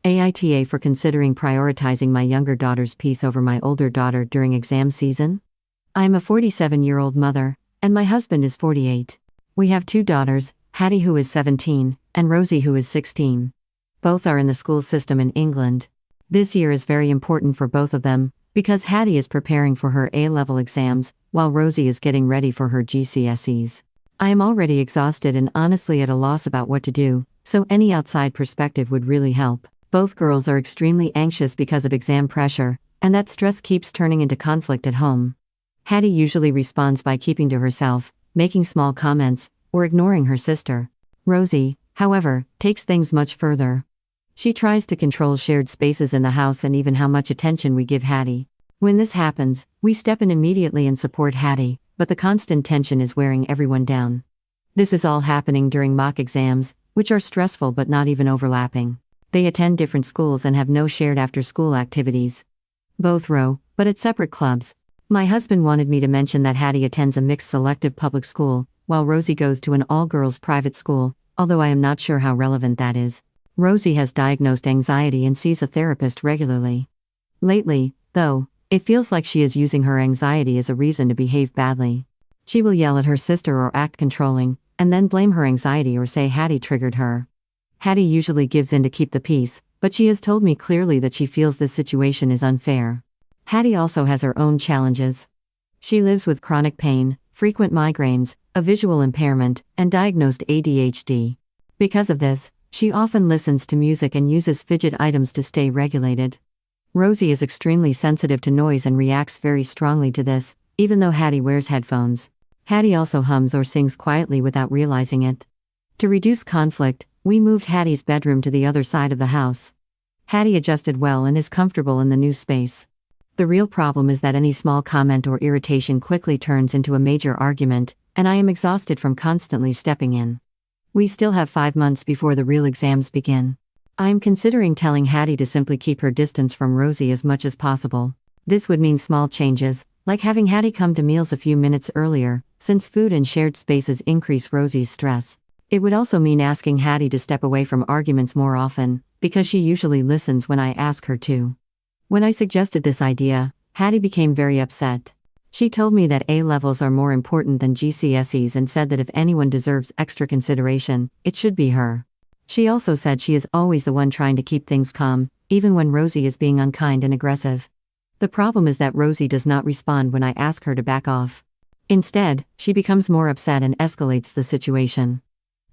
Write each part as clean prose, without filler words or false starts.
AITA for considering prioritizing my younger daughter's peace over my older daughter during exam season. I am a 47-year-old mother, and my husband is 48. We have two daughters, Hattie who is 17, and Rosie who is 16. Both are in the school system in England. This year is very important for both of them, because Hattie is preparing for her A-level exams, while Rosie is getting ready for her GCSEs. I am already exhausted and honestly at a loss about what to do, so any outside perspective would really help. Both girls are extremely anxious because of exam pressure, and that stress keeps turning into conflict at home. Hattie usually responds by keeping to herself, making small comments, or ignoring her sister. Rosie, however, takes things much further. She tries to control shared spaces in the house and even how much attention we give Hattie. When this happens, we step in immediately and support Hattie, but the constant tension is wearing everyone down. This is all happening during mock exams, which are stressful but not even overlapping. They attend different schools and have no shared after-school activities. Both row, but at separate clubs. My husband wanted me to mention that Hattie attends a mixed selective public school, while Rosie goes to an all-girls private school, although I am not sure how relevant that is. Rosie has diagnosed anxiety and sees a therapist regularly. Lately, though, it feels like she is using her anxiety as a reason to behave badly. She will yell at her sister or act controlling, and then blame her anxiety or say Hattie triggered her. Hattie usually gives in to keep the peace, but she has told me clearly that she feels this situation is unfair. Hattie also has her own challenges. She lives with chronic pain, frequent migraines, a visual impairment, and diagnosed ADHD. Because of this, she often listens to music and uses fidget items to stay regulated. Rosie is extremely sensitive to noise and reacts very strongly to this, even though Hattie wears headphones. Hattie also hums or sings quietly without realizing it. To reduce conflict, we moved Hattie's bedroom to the other side of the house. Hattie adjusted well and is comfortable in the new space. The real problem is that any small comment or irritation quickly turns into a major argument, and I am exhausted from constantly stepping in. We still have 5 months before the real exams begin. I am considering telling Hattie to simply keep her distance from Rosie as much as possible. This would mean small changes, like having Hattie come to meals a few minutes earlier, since food and shared spaces increase Rosie's stress. It would also mean asking Hattie to step away from arguments more often, because she usually listens when I ask her to. When I suggested this idea, Hattie became very upset. She told me that A-levels are more important than GCSEs and said that if anyone deserves extra consideration, it should be her. She also said she is always the one trying to keep things calm, even when Rosie is being unkind and aggressive. The problem is that Rosie does not respond when I ask her to back off. Instead, she becomes more upset and escalates the situation.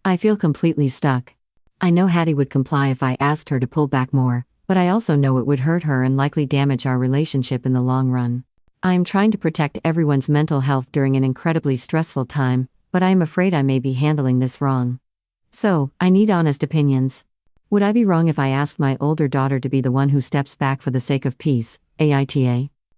I feel completely stuck. I know Hattie would comply if I asked her to pull back more, but I also know it would hurt her and likely damage our relationship in the long run. I am trying to protect everyone's mental health during an incredibly stressful time, but I am afraid I may be handling this wrong. So, I need honest opinions. Would I be wrong if I asked my older daughter to be the one who steps back for the sake of peace, AITA?